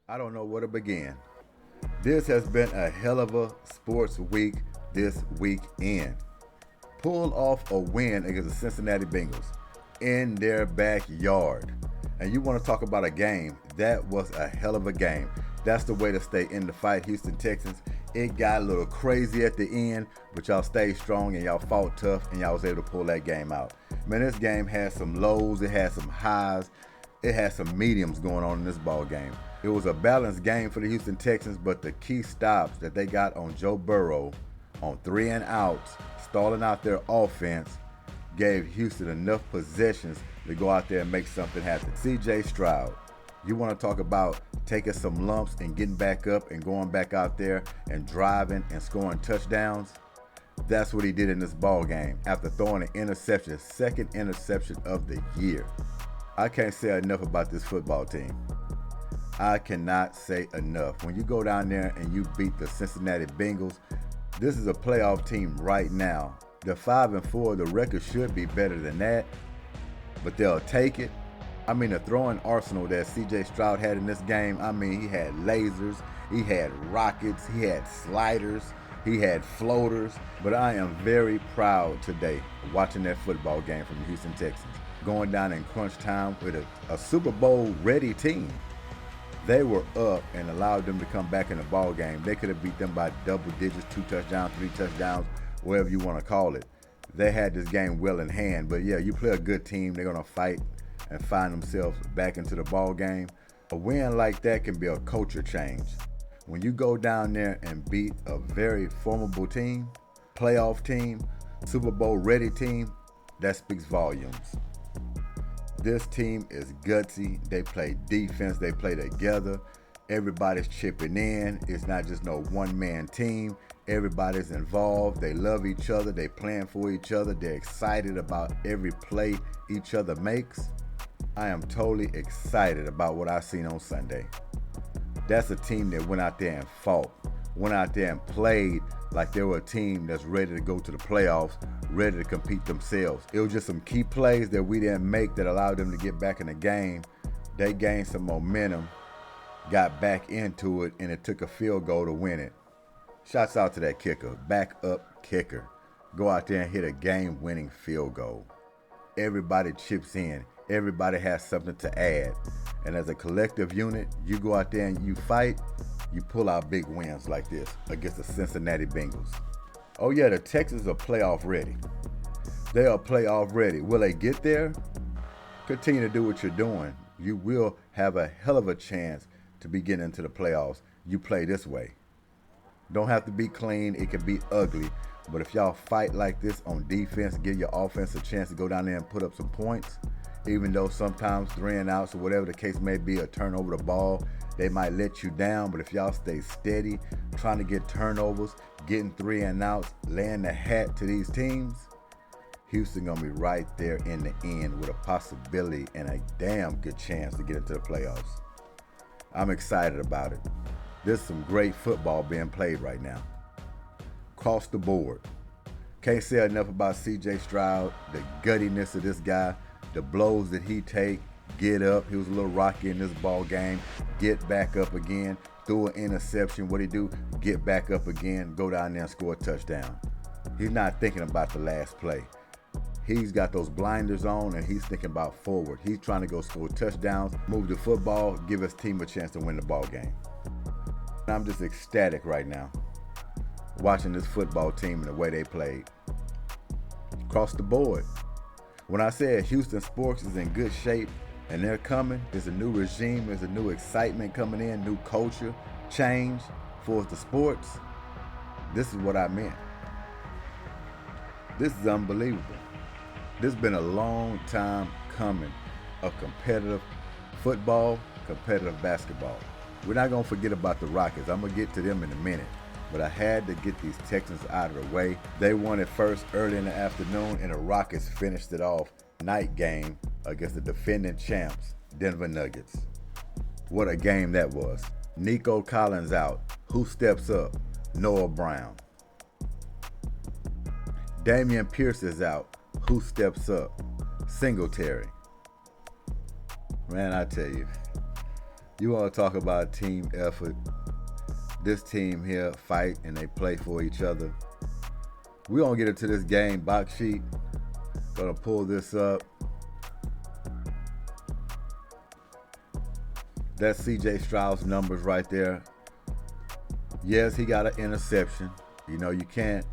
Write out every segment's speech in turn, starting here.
I don't know where to begin. This has been a hell of a sports week this weekend. Pull off a win against the Cincinnati Bengals in their backyard. And you want to talk about a game, that was a hell of a game. That's the way to stay in the fight, Houston Texans. It got a little crazy at the end, but y'all stayed strong and y'all fought tough and y'all was able to pull that game out. Man, this game had some lows, it had some highs, it had some mediums going on in this ball game. It was a balanced game for the Houston Texans, but the key stops that they got on Joe Burrow on 3 and outs, stalling out their offense, gave Houston enough possessions to go out there and make something happen. C.J. Stroud, you want to talk about taking some lumps and getting back up and going back out there and driving and scoring touchdowns? That's what he did in this ball game after throwing an interception, second interception of the year. I can't say enough about this football team. I cannot say enough. When you go down there and you beat the Cincinnati Bengals, this is a playoff team right now. They're 5-4. The record should be better than that, but they'll take it. I mean, the throwing arsenal that C.J. Stroud had in this game, I mean, he had lasers, he had rockets, he had sliders, he had floaters. But I am very proud today watching that football game from the Houston Texans. Going down in crunch time with a Super Bowl ready team. They were up and allowed them to come back in the ball game. They could have beat them by double digits, 2 touchdowns, 3 touchdowns, whatever you want to call it. They had this game well in hand. But yeah, you play a good team, they're going to fight and find themselves back into the ball game. A win like that can be a culture change. When you go down there and beat a very formidable team, playoff team, Super Bowl ready team, that speaks volumes. This team is gutsy. They play defense. They play together. Everybody's chipping in. It's not just no one-man team. Everybody's involved. They love each other. They plan for each other. They're excited about every play each other makes. I am totally excited about what I've seen on Sunday. That's a team that went out there and fought, went out there and played like they were a team that's ready to go to the playoffs, ready to compete themselves. It was just some key plays that we didn't make that allowed them to get back in the game. They gained some momentum, got back into it, and it took a field goal to win it. Shouts out to that kicker, backup kicker. Go out there and hit a game-winning field goal. Everybody chips in. Everybody has something to add. And as a collective unit, you go out there and you fight, you pull out big wins like this against the Cincinnati Bengals. Oh yeah, the Texans are playoff ready. They are playoff ready. Will they get there? Continue to do what you're doing. You will have a hell of a chance to be getting into the playoffs. You play this way. Don't have to be clean. It can be ugly. But if y'all fight like this on defense, give your offense a chance to go down there and put up some points, even though sometimes 3 and outs or whatever the case may be, or turn over the ball, they might let you down. But if y'all stay steady, trying to get turnovers, getting 3 and outs, laying the hat to these teams, Houston gonna be right there in the end with a possibility and a damn good chance to get into the playoffs. I'm excited about it. There's some great football being played right now. Across the board. Can't say enough about C.J. Stroud, the guttiness of this guy, the blows that he take, get up. He was a little rocky in this ball game. Get back up again. Threw an interception. What'd he do? Get back up again. Go down there and score a touchdown. He's not thinking about the last play. He's got those blinders on and he's thinking about forward. He's trying to go score touchdowns, move the football, give his team a chance to win the ball game. I'm just ecstatic right now watching this football team and the way they played. Across the board. When I said Houston sports is in good shape and they're coming, there's a new regime, there's a new excitement coming in, new culture, change for the sports, this is what I meant. This is unbelievable. This has been a long time coming of competitive football, competitive basketball. We're not going to forget about the Rockets. I'm going to get to them in a minute. But I had to get these Texans out of the way. They won it first early in the afternoon, and the Rockets finished it off night game against the defending champs, Denver Nuggets. What a game that was. Nico Collins out. Who steps up? Noah Brown. Damian Pierce is out. Who steps up? Singletary. Man, I tell you, You want to talk about team effort. This team here fight and they play for each other. We're going to get into this game box sheet. Going to pull this up. That's C.J. Stroud's numbers right there. Yes, he got an interception. You know, you can't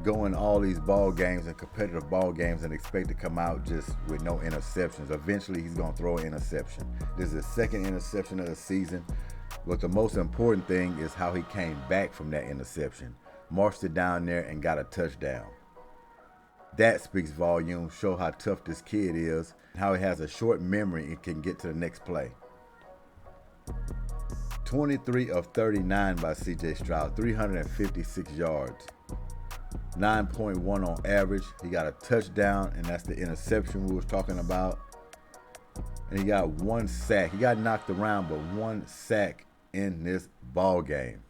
go in all these ball games and competitive ball games and expect to come out just with no interceptions. Eventually, he's going to throw an interception. This is his second interception of the season. But the most important thing is how he came back from that interception. Marched it down there and got a touchdown. That speaks volumes, show how tough this kid is, how he has a short memory and can get to the next play. 23 of 39 by C.J. Stroud, 356 yards. 9.1 on average. He got a touchdown, and that's the interception we was talking about. And he got one sack. He got knocked around, but one sack in this ball game.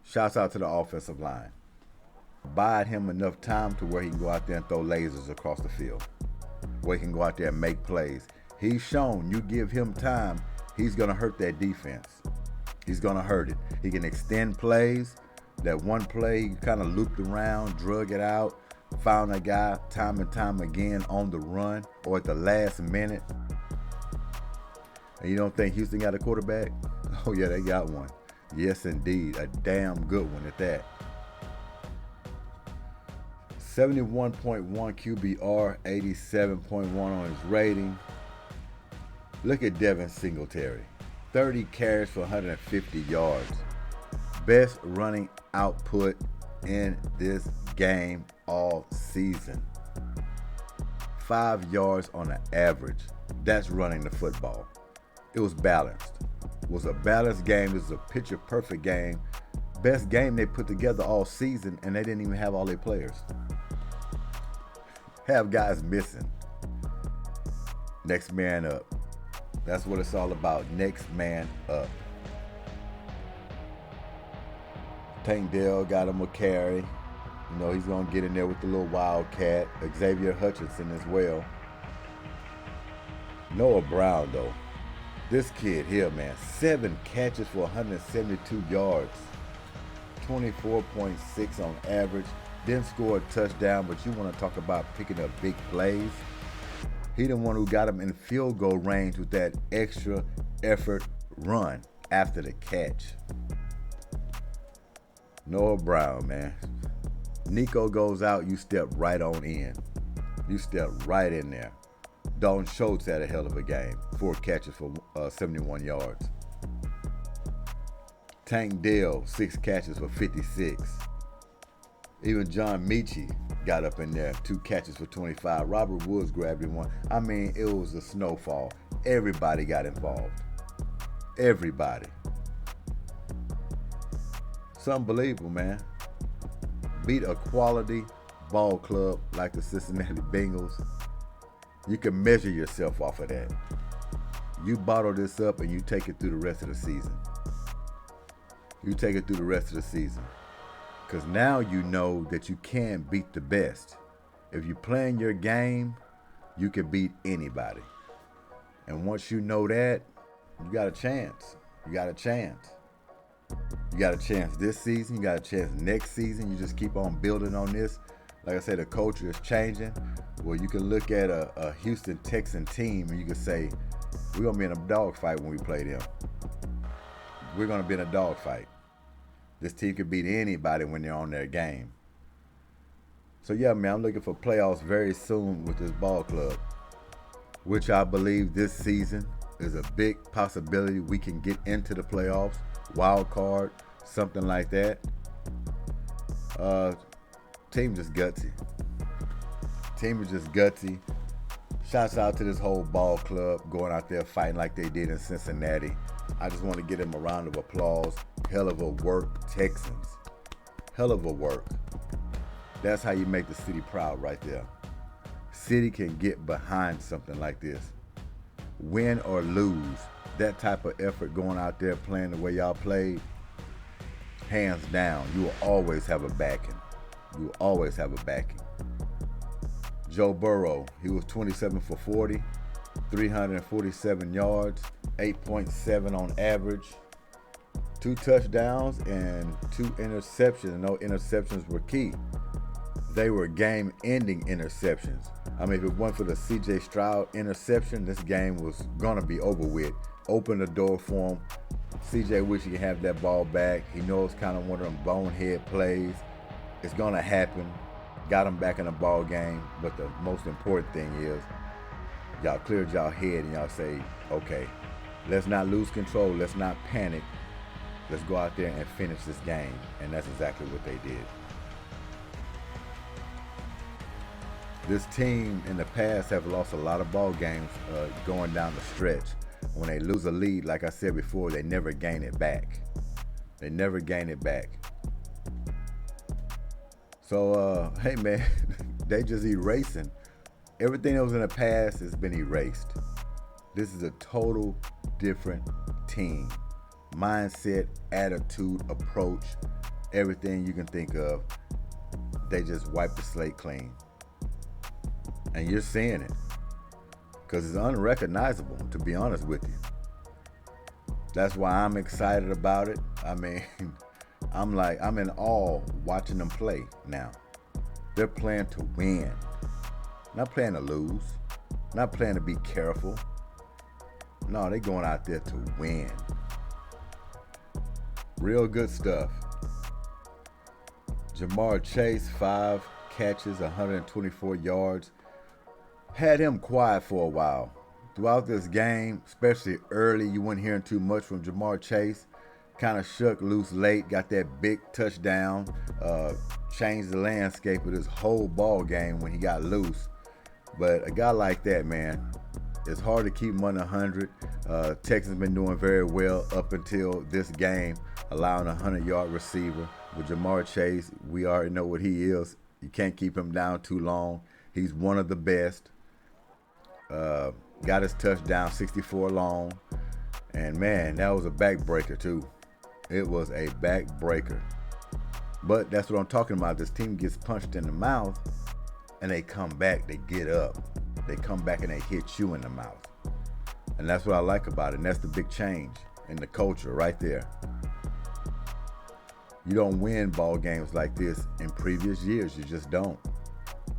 Shouts out to the offensive line. Buyed him enough time to where he can go out there and throw lasers across the field. Where he can go out there and make plays. He's shown you give him time, he's going to hurt that defense. He's going to hurt it. He can extend plays. That one play, he kind of looped around, drug it out, found a guy time and time again on the run or at the last minute. And you don't think Houston got a quarterback? Oh, yeah, they got one. Yes, indeed. A damn good one at that. 71.1 QBR, 87.1 on his rating. Look at Devin Singletary. 30 carries for 150 yards. Best running output in this game all season. 5 yards on an average. That's running the football. It was balanced. It was a balanced game. It was a picture-perfect game. Best game they put together all season, and they didn't even have all their players. Have guys missing. Next man up. That's what it's all about. Next man up. Tank Dell got him a carry. You know, he's going to get in there with the little wildcat. Xavier Hutchinson as well. Noah Brown, though. This kid here, man. 7 catches for 172 yards. 24.6 on average. Didn't score a touchdown, but you want to talk about picking up big plays. He the one who got him in field goal range with that extra effort run after the catch. Noah Brown, man. Nico goes out, you step right on in. You step right in there. Dalton Schultz had a hell of a game. 4 catches for 71 yards. Tank Dell, 6 catches for 56. Even John Mechie got up in there, 2 catches for 25. Robert Woods grabbed him one. I mean, it was a snowfall. Everybody got involved. Everybody. It's unbelievable, man. Beat a quality ball club like the Cincinnati Bengals. You can measure yourself off of that. You bottle this up and you take it through the rest of the season. You take it through the rest of the season. Because now you know that you can beat the best. If you're playing your game, you can beat anybody. And once you know that, you got a chance. You got a chance. You got a chance this season. You got a chance next season. You just keep on building on this. Like I said, the culture is changing. Well, you can look at a Houston Texan team and you can say, we're going to be in a dogfight when we play them. We're going to be in a dogfight. This team can beat anybody when they're on their game. So, yeah, man, I'm looking for playoffs very soon with this ball club, which I believe this season is a big possibility we can get into the playoffs, wild card, something like that. Team just gutsy. Team is just gutsy. Shouts out to this whole ball club going out there fighting like they did in Cincinnati. I just want to give them a round of applause. Hell of a work, Texans. Hell of a work. That's how you make the city proud right there. City can get behind something like this. Win or lose, that type of effort going out there playing the way y'all played, hands down, you will always have a backing. You will always have a backing. Joe Burrow, he was 27 for 40, 347 yards. 8.7 on average. 2 touchdowns and 2 interceptions. No interceptions were key. They were game-ending interceptions. I mean, if it weren't for the C.J. Stroud interception, this game was going to be over with. Open the door for him. C.J. wish he could have that ball back. He knows kind of one of them bonehead plays. It's going to happen. Got him back in the ball game. But the most important thing is y'all cleared y'all head and y'all say, okay, let's not lose control. Let's not panic. Let's go out there and finish this game. And that's exactly what they did. This team in the past have lost a lot of ball games going down the stretch. When they lose a lead, like I said before, they never gain it back. They never gain it back. So, hey man, they just erasing. Everything that was in the past has been erased. This is a total different team. Mindset, attitude, approach, everything you can think of. They just wiped the slate clean. And you're seeing it. Because it's unrecognizable, to be honest with you. That's why I'm excited about it. I mean, I'm in awe watching them play now. They're playing to win. Not playing to lose. Not playing to be careful. No, they're going out there to win. Real good stuff. Ja'Marr Chase, 5 catches, 124 yards. Had him quiet for a while. Throughout this game, especially early, you weren't hearing too much from Ja'Marr Chase. Kind of shook loose late, got that big touchdown, changed the landscape of this whole ball game when he got loose. But a guy like that, man, it's hard to keep him under 100. Texans been doing very well up until this game, allowing a 100-yard receiver. With Ja'Marr Chase, we already know what he is. You can't keep him down too long. He's one of the best. Got his touchdown, 64 long. And man, that was a backbreaker too. It was a backbreaker. But that's what I'm talking about. This team gets punched in the mouth and they come back, they get up. They come back and they hit you in the mouth. And that's what I like about it. And that's the big change in the culture right there. You don't win ball games like this in previous years. You just don't.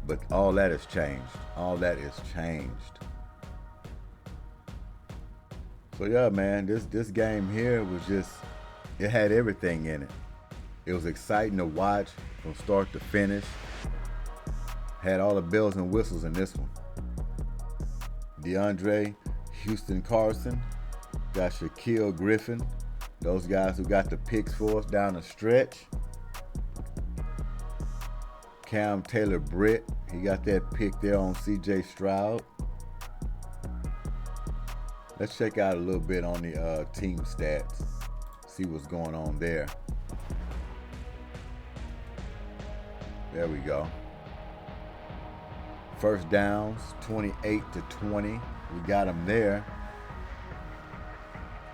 But all that has changed. All that is changed. So yeah, man, this game here was just, it had everything in it. It was exciting to watch from start to finish. Had all the bells and whistles in this one. DeAndre, Houston Carson, got Shaquille Griffin. Those guys who got the picks for us down the stretch. Cam Taylor-Britt, he got that pick there on C.J. Stroud. Let's check out a little bit on the team stats. See what's going on there. There we go. First downs, 28-20. We got them there.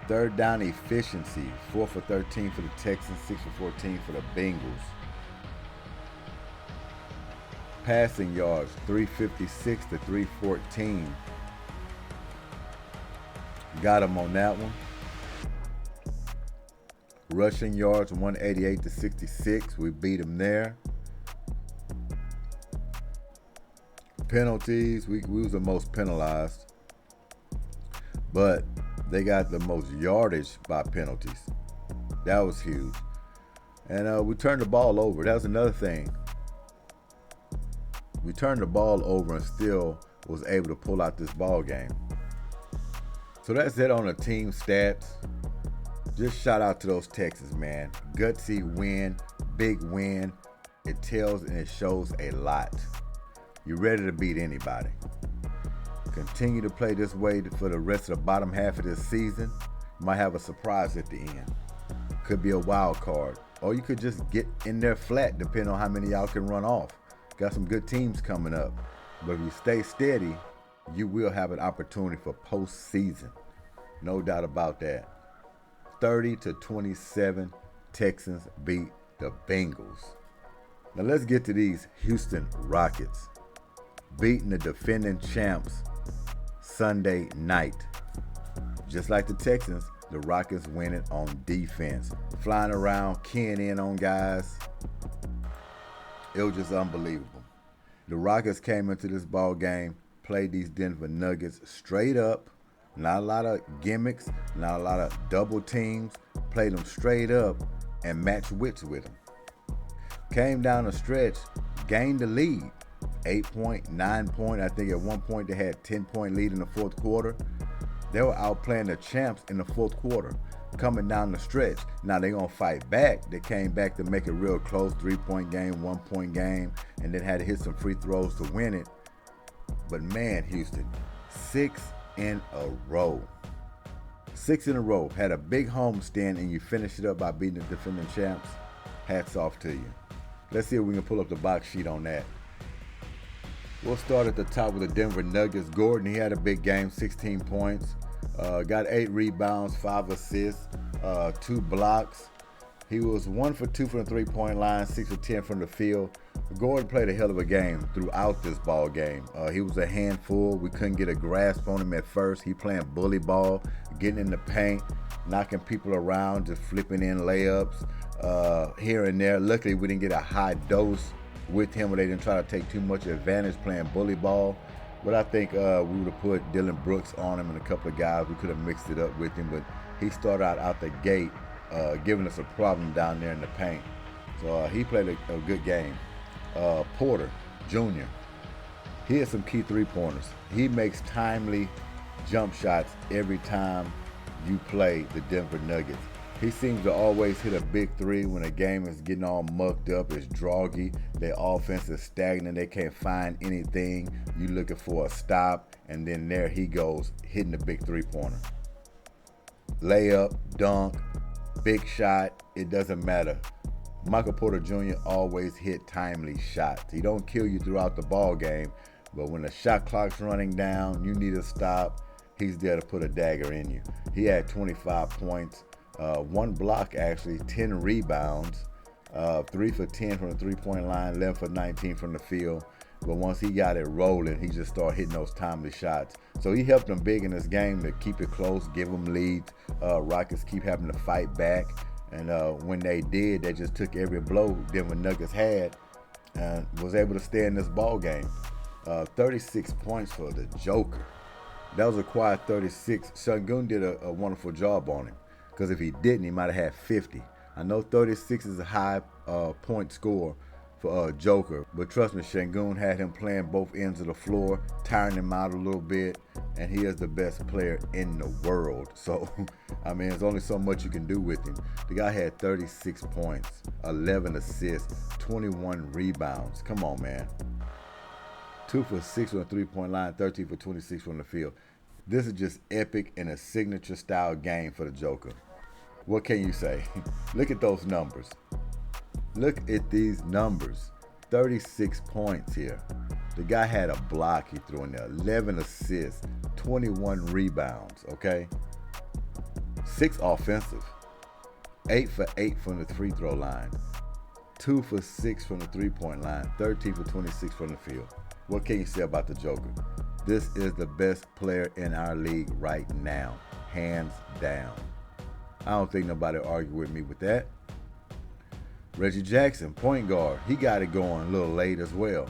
Third down efficiency, 4 for 13 for the Texans, 6 for 14 for the Bengals. Passing yards, 356 to 314. Got him on that one. Rushing yards, 188 to 66. We beat him there. Penalties, we was the most penalized. But they got the most yardage by penalties. That was huge. And we turned the ball over. That was another thing. We turned the ball over and still was able to pull out this ball game. So that's it on the team stats. Just shout out to those Texans, man. Gutsy win, big win. It tells and it shows a lot. You're ready to beat anybody. Continue to play this way for the rest of the bottom half of this season. You might have a surprise at the end. Could be a wild card. Or you could just get in there flat depending on how many y'all can run off. Got some good teams coming up. But if you stay steady, you will have an opportunity for postseason. No doubt about that. 30-27, Texans beat the Bengals. Now let's get to these Houston Rockets. Beating the defending champs Sunday night. Just like the Texans, the Rockets win it on defense. Flying around, keying in on guys. It was just unbelievable. The Rockets came into this ball game, played these Denver Nuggets straight up. Not a lot of gimmicks, not a lot of double teams. Played them straight up and matched wits with them. Came down the stretch, gained the lead. 8-point, 9-point. I think at one point they had 10-point lead in the fourth quarter. They were outplaying the champs in the fourth quarter, coming down the stretch. Now they're going to fight back. They came back to make it real close, 3-point game, 1-point game, and then had to hit some free throws to win it. But man, Houston, 6 in a row. 6 in a row. Had a big homestand, and you finish it up by beating the defending champs. Hats off to you. Let's see if we can pull up the box sheet on that. We'll start at the top with the Denver Nuggets. Gordon, he had a big game, 16 points. Got 8 rebounds, 5 assists, 2 blocks. He was 1 for 2 from the three-point line, 6 for 10 from the field. Gordon played a hell of a game throughout this ball game. He was a handful. We couldn't get a grasp on him at first. He playing bully ball, getting in the paint, knocking people around, just flipping in layups here and there. Luckily, we didn't get a high dose with him where they didn't try to take too much advantage playing bully ball. But I think we would have put Dylan Brooks on him and a couple of guys. We could have mixed it up with him, but he started out the gate giving us a problem down there in the paint. So he played a good game. Porter Jr., he had some key three-pointers. He makes timely jump shots every time you play the Denver Nuggets. He seems to always hit a big three when a game is getting all mucked up, it's droggy, their offense is stagnant, they can't find anything. You looking for a stop, and then there he goes, hitting the big three-pointer. Layup, dunk, big shot, it doesn't matter. Michael Porter Jr. always hit timely shots. He don't kill you throughout the ball game, but when the shot clock's running down, you need a stop, he's there to put a dagger in you. He had 25 points. 1 block actually, 10 rebounds, 3 for 10 from the three-point line, 11 for 19 from the field. But once he got it rolling, he just started hitting those timely shots. So he helped them big in this game to keep it close, give them leads. Rockets keep having to fight back. And when they did, they just took every blow Denver Nuggets had and was able to stay in this ball game. 36 points for the Joker. That was a quiet 36. Sengun did a wonderful job on him. Because if he didn't, he might have had 50. I know 36 is a high point score for Joker, but trust me, Sengun had him playing both ends of the floor, tiring him out a little bit, and he is the best player in the world. So, I mean, there's only so much you can do with him. The guy had 36 points, 11 assists, 21 rebounds. Come on, man. 2 for 6 on the three-point line, 13 for 26 from the field. This is just epic and a signature style game for the Joker. What can you say? Look at those numbers. Look at these numbers. 36 points here. The guy had a block he threw in there. 11 assists, 21 rebounds, okay? 6 offensive. 8 for 8 from the free throw line. 2 for 6 from the three-point line. 13 for 26 from the field. What can you say about the Joker? This is the best player in our league right now, hands down. I don't think nobody argue with me with that. Reggie Jackson, point guard, he got it going a little late as well.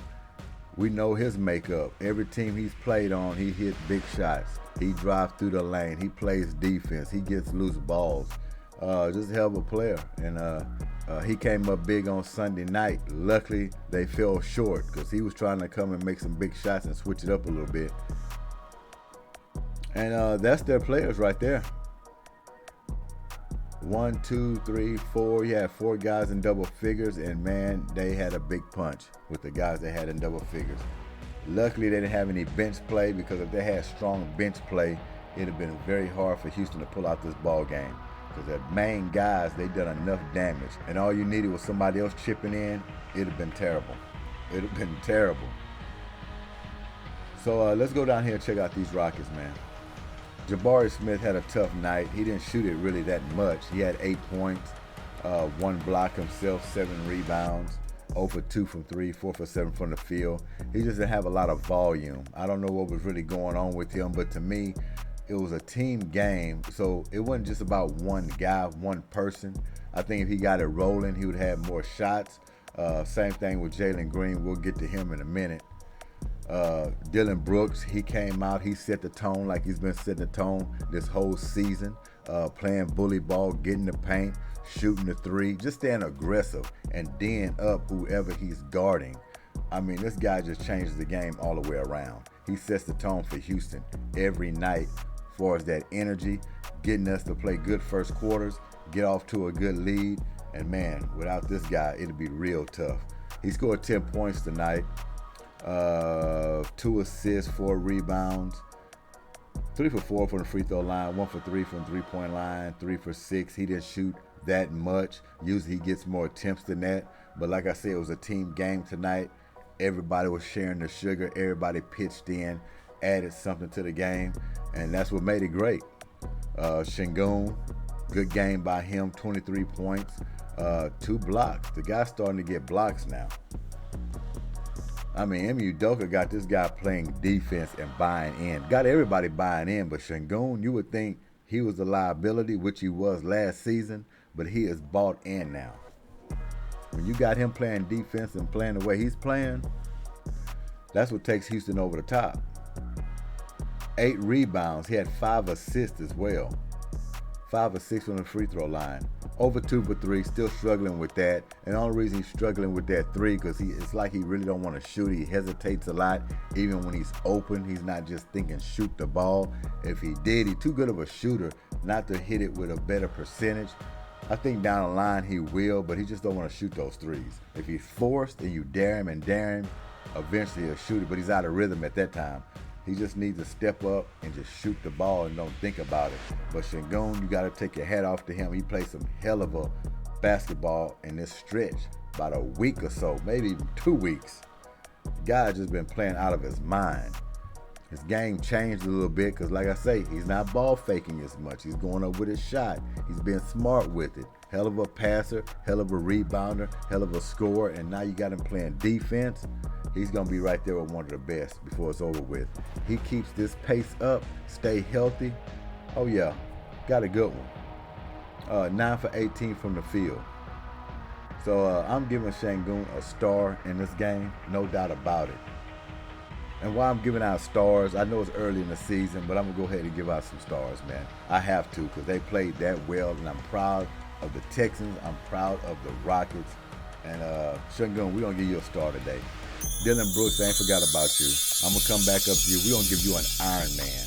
We know his makeup. Every team he's played on, he hit big shots. He drives through the lane. He plays defense. He gets loose balls. Just a hell of a player. And he came up big on Sunday night. Luckily, they fell short because he was trying to come and make some big shots and switch it up a little bit. And that's their players right there. 1, 2, 3, 4. You had 4 guys in double figures, and man, they had a big punch with the guys they had in double figures. Luckily, they didn't have any bench play, because if they had strong bench play, it'd have been very hard for Houston to pull out this ball game. Because their main guys, they done enough damage, and all you needed was somebody else chipping in. It'd have been terrible. It'd have been terrible. So let's go down here and check out these Rockets, man. Jabari Smith had a tough night. He didn't shoot it really that much. He had 8 points, 1 block himself, 7 rebounds, 0 for 2 from 3, 4 for 7 from the field. He just didn't have a lot of volume. I don't know what was really going on with him, but to me, it was a team game, so it wasn't just about one guy, one person. I think if he got it rolling, he would have more shots. Same thing with Jalen Green. We'll get to him in a minute. Dylan Brooks, he came out, he set the tone like he's been setting the tone this whole season, playing bully ball, getting the paint, shooting the three, just staying aggressive and D'ing up whoever he's guarding. I mean, this guy just changes the game all the way around. He sets the tone for Houston every night as far as that energy, getting us to play good first quarters, get off to a good lead, and man, without this guy, it'd be real tough. He scored 10 points tonight. 2 assists, 4 rebounds, 3 for 4 from the free throw line, 1 for 3 from the 3-point line, 3 for 6. He didn't shoot that much. Usually he gets more attempts than that. But like I said, it was a team game tonight. Everybody was sharing the sugar. Everybody pitched in, added something to the game, and that's what made it great. Sengun, good game by him, 23 points, 2 blocks. The guy's starting to get blocks now. I mean, Emu Udoka got this guy playing defense and buying in. Got everybody buying in, but Sengun, you would think he was a liability, which he was last season, but he is bought in now. When you got him playing defense and playing the way he's playing, that's what takes Houston over the top. 8 rebounds. He had 5 assists as well. 5 or 6 on the free throw line. Over 2 for 3, still struggling with that. And the only reason he's struggling with that 3 because it's like he really don't want to shoot. He hesitates a lot. Even when he's open, he's not just thinking shoot the ball. If he did, he's too good of a shooter not to hit it with a better percentage. I think down the line he will, but he just don't want to shoot those threes. If he's forced and you dare him, eventually he'll shoot it, but he's out of rhythm at that time. He just needs to step up and just shoot the ball and don't think about it. But Sengun, you got to take your hat off to him. He played some hell of a basketball in this stretch, about a week or so, maybe even 2 weeks. The guy's just been playing out of his mind. His game changed a little bit because, like I say, he's not ball faking as much. He's going up with his shot. He's being smart with it. Hell of a passer, hell of a rebounder, hell of a scorer, and now you got him playing defense. He's going to be right there with one of the best before it's over with. He keeps this pace up, stay healthy. Oh, yeah, got a good one. 9 for 18 from the field. So I'm giving Sengun a star in this game, no doubt about it. And while I'm giving out stars, I know it's early in the season, but I'm going to go ahead and give out some stars, man. I have to because they played that well, and I'm proud of the Texans. I'm proud of the Rockets. And Sengun, we're going to give you a star today. Dylan Brooks, I ain't forgot about you. I'm going to come back up to you. We're going to give you an Iron Man.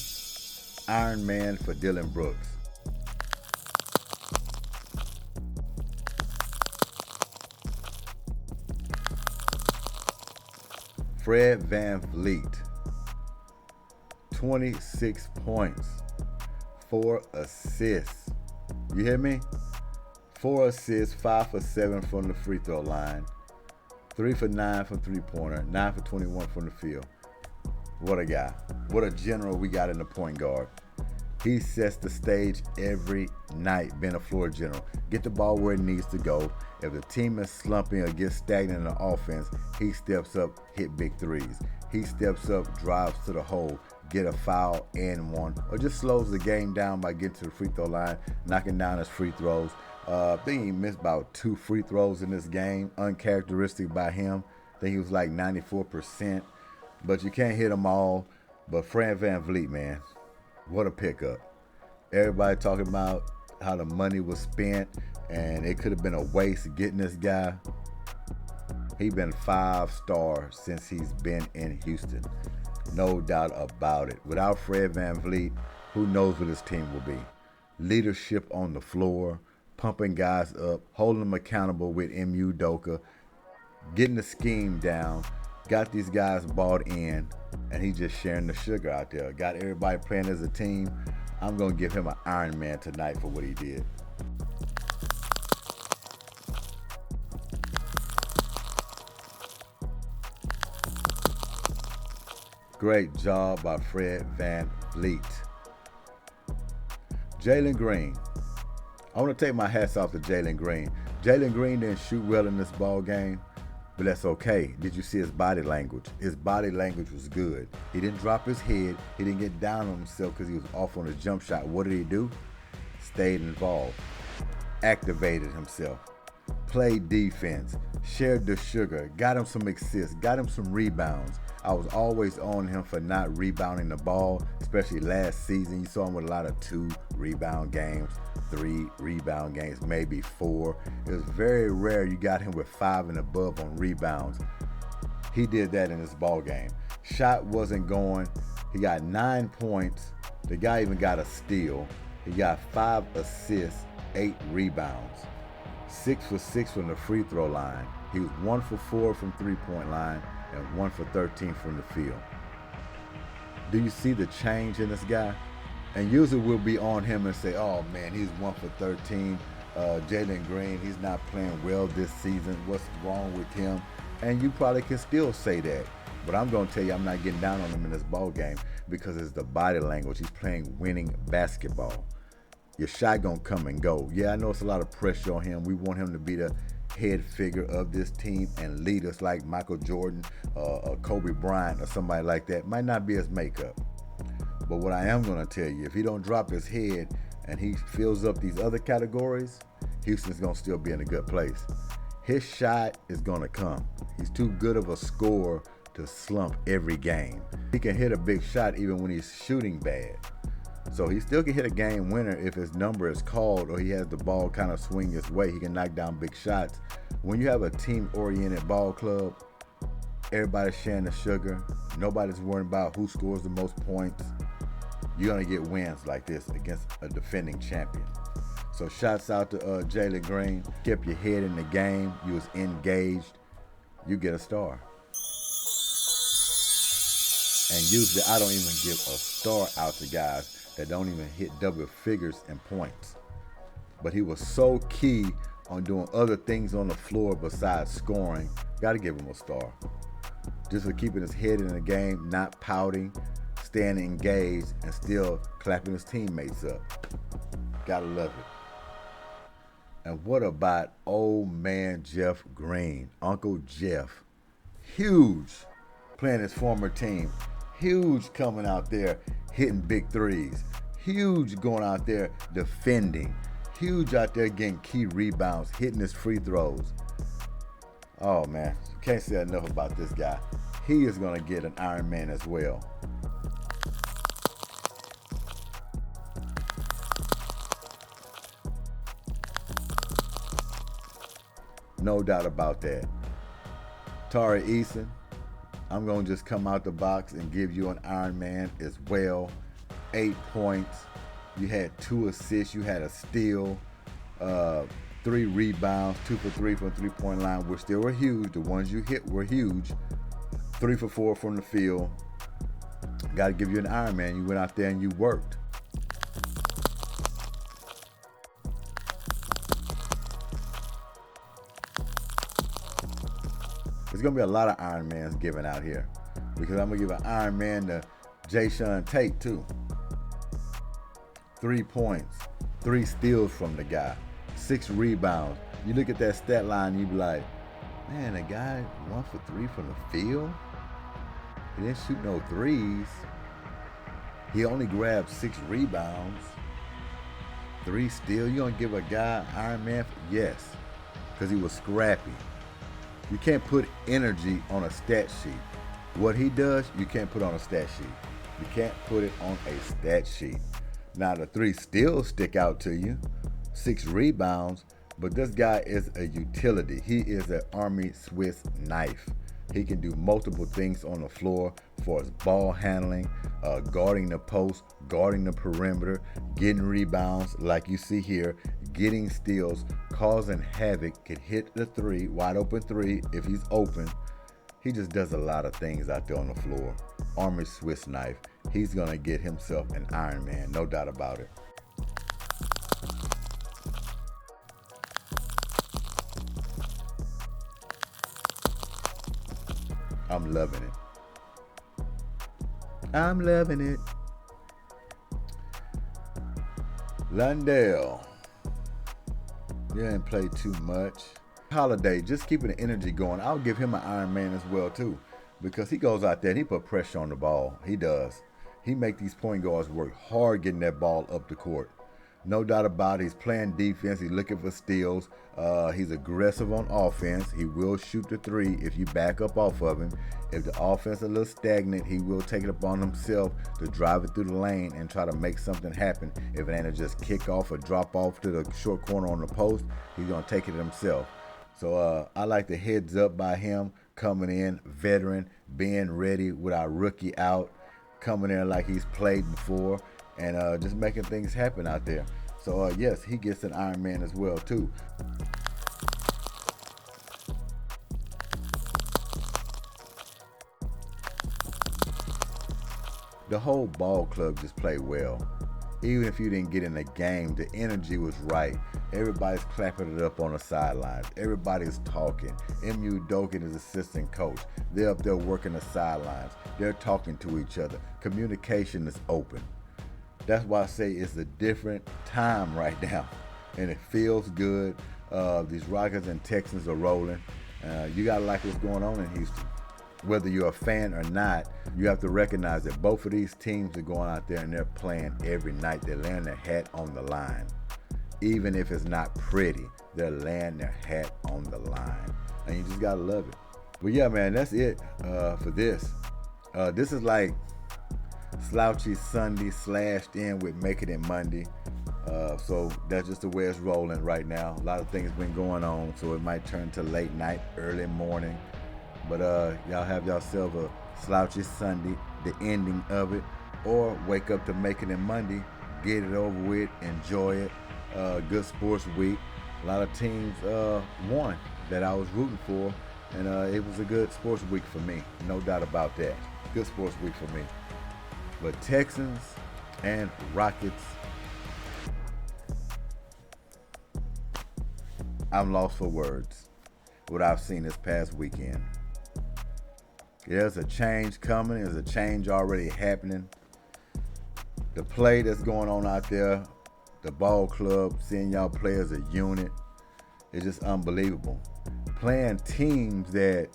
Iron Man for Dylan Brooks. Fred VanVleet, 26 points, 4 assists. You hear me? 4 assists, 5 for 7 from the free throw line, 3 for 9 from three-pointer, 9 for 21 from the field. What a guy. What a general we got in the point guard. He sets the stage every night, being a floor general. Get the ball where it needs to go. If the team is slumping or gets stagnant in the offense, he steps up, hit big threes. He steps up, drives to the hole, get a foul and one, or just slows the game down by getting to the free throw line, knocking down his free throws. I think he missed about 2 free throws in this game, uncharacteristic by him. I think he was like 94%, but you can't hit them all. But Fred VanVleet, man, what a pickup. Everybody talking about how the money was spent and it could have been a waste getting this guy. He's been 5-star since he's been in Houston. No doubt about it. Without Fred VanVleet, who knows what his team will be. Leadership on the floor, pumping guys up, holding them accountable with Emu Udoka, getting the scheme down, got these guys bought in, and he just sharing the sugar out there. Got everybody playing as a team. I'm going to give him an Iron Man tonight for what he did. Great job by Fred VanVleet. Jalen Green. I want to take my hats off to Jalen Green. Jalen Green didn't shoot well in this ball game, But that's okay. Did you see his body language? His body language was good. He didn't drop his head. He didn't get down on himself because he was off on a jump shot. What did he do? Stayed involved. Activated himself. Played defense. Shared the sugar. Got him some assists. Got him some rebounds. I was always on him for not rebounding the ball, especially last season. You saw him with a lot of 2 rebound games, 3 rebound games, maybe 4. It was very rare you got him with 5 and above on rebounds. He did that in this ball game. Shot wasn't going. He got 9 points. The guy even got a steal. He got 5 assists, 8 rebounds. 6 for 6 from the free throw line. He was 1 for 4 from three-point line and 1 for 13 from the field. Do you see the change in this guy? And usually we'll be on him and say, oh man, he's 1 for 13. Jalen Green, he's not playing well this season. What's wrong with him? And you probably can still say that. But I'm going to tell you, I'm not getting down on him in this ball game because it's the body language. He's playing winning basketball. Your shot going to come and go. Yeah, I know it's a lot of pressure on him. We want him to be the head figure of this team and lead us like Michael Jordan or Kobe Bryant or somebody like that. Might not be his makeup. But what I am going to tell you, if he don't drop his head and he fills up these other categories, Houston's going to still be in a good place. His shot is going to come. He's too good of a scorer to slump every game. He can hit a big shot even when he's shooting bad. So he still can hit a game winner if his number is called or he has the ball kind of swing his way. He can knock down big shots. When you have a team-oriented ball club, everybody's sharing the sugar. Nobody's worrying about who scores the most points. You're going to get wins like this against a defending champion. So shouts out to Jalen Green. Kept your head in the game. You was engaged. You get a star. And usually I don't even give a star out to guys that don't even hit double figures in points. But he was so key on doing other things on the floor besides scoring. Got to give him a star. Just for keeping his head in the game, not pouting, staying engaged, and still clapping his teammates up. Gotta love it. And what about old man Jeff Green, Uncle Jeff? Huge, playing his former team. Huge coming out there, hitting big threes. Huge going out there defending. Huge out there getting key rebounds, hitting his free throws. Oh man, can't say enough about this guy. He is going to get an Iron Man as well. No doubt about that. Tari Eason, I'm going to just come out the box and give you an Iron Man as well. 8 points. You had 2 assists. You had a steal. 3 rebounds. 2 for 3 from three-point line, which they were huge. The ones you hit were huge. 3 for 4 from the field. Got to give you an Iron Man. You went out there and you worked. There's going to be a lot of Iron Mans given out here because I'm going to give an Iron Man to Jason Tate too. 3 points, 3 steals from the guy, 6 rebounds. You look at that stat line and you be like, man, the guy 1 for 3 from the field? He didn't shoot no threes. He only grabbed 6 rebounds, 3 steals. You going to give a guy Iron Man? Yes, because he was scrappy. You can't put energy on a stat sheet. What he does, you can't put on a stat sheet. You can't put it on a stat sheet. Now, the 3 steals stick out to you, 6 rebounds, but this guy is a utility. He is an Army Swiss knife. He can do multiple things on the floor for his ball handling, guarding the post, guarding the perimeter, getting rebounds like you see here, getting steals, causing havoc, can hit the 3, wide open 3 if he's open. He just does a lot of things out there on the floor. Army Swiss knife. He's going to get himself an Iron Man, no doubt about it. I'm loving it. I'm loving it. Lundell. You didn't play too much. Holiday, just keeping the energy going. I'll give him an Iron Man as well too, because he goes out there and he put pressure on the ball. He does. He make these point guards work hard getting that ball up the court. No doubt about it. He's playing defense. He's looking for steals. He's aggressive on offense. He will shoot the three if you back up off of him. If the offense is a little stagnant, he will take it upon himself to drive it through the lane and try to make something happen. If it ain't a just kick off or drop off to the short corner on the post, he's going to take it himself. So I like the heads up by him coming in, veteran, being ready with our rookie out, coming in like he's played before, and just making things happen out there. So yes, he gets an Iron Man as well too. The whole ball club just played well. Even if you didn't get in the game, the energy was right. Everybody's clapping it up on the sidelines. Everybody's talking. M.U. Dogan is assistant coach. They're up there working the sidelines. They're talking to each other. Communication is open. That's why I say it's a different time right now. And it feels good. These Rockets and Texans are rolling. You got to like what's going on in Houston. Whether you're a fan or not, you have to recognize that both of these teams are going out there and they're playing every night. They're laying their hat on the line. Even if it's not pretty, they're laying their hat on the line. And you just got to love it. But yeah, man, that's it for this. This is like Slouchy Sunday slashed in with Making It Monday. So that's just the way it's rolling right now. A lot of things been going on, so it might turn to late night, early morning. But y'all have yourself a Slouchy Sunday, the ending of it, or wake up to Making It Monday, get it over with, enjoy it. Good sports week. A lot of teams won that I was rooting for, and it was a good sports week for me. No doubt about that. Good sports week for me. But Texans and Rockets, I'm lost for words. What I've seen this past weekend. There's a change coming. There's a change already happening. The play that's going on out there, the ball club, seeing y'all play as a unit, is just unbelievable. Playing teams that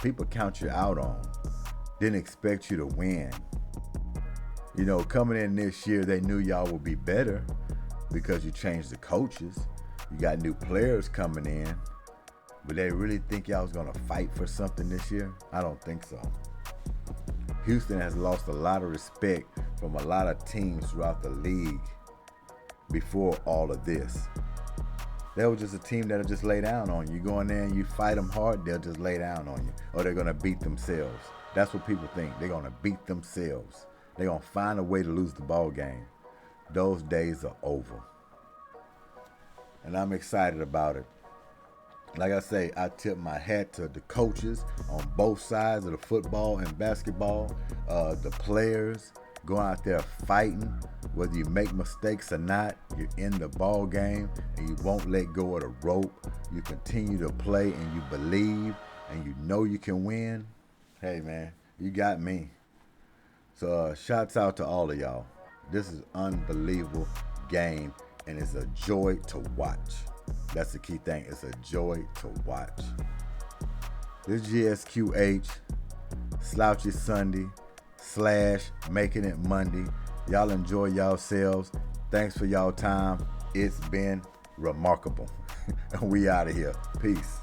people count you out on, didn't expect you to win. You know, coming in this year, they knew y'all would be better because you changed the coaches. You got new players coming in. But they really think y'all was going to fight for something this year? I don't think so. Houston has lost a lot of respect from a lot of teams throughout the league before all of this. They were just a team that'll just lay down on you. You go in there and you fight them hard, they'll just lay down on you. Or they're going to beat themselves. That's what people think. They're going to beat themselves. They're going to find a way to lose the ball game. Those days are over. And I'm excited about it. Like I say, I tip my hat to the coaches on both sides of the football and basketball, the players going out there fighting. Whether you make mistakes or not, you're in the ball game and you won't let go of the rope. You continue to play and you believe and you know you can win. Hey, man, you got me. So shouts out to all of y'all. This is an unbelievable game and it's a joy to watch. That's the key thing. It's a joy to watch. This G.S.Q.H. Slouchy Sunday / Making It Monday. Y'all enjoy yourselves. Thanks for y'all time. It's been remarkable. We out of here. Peace.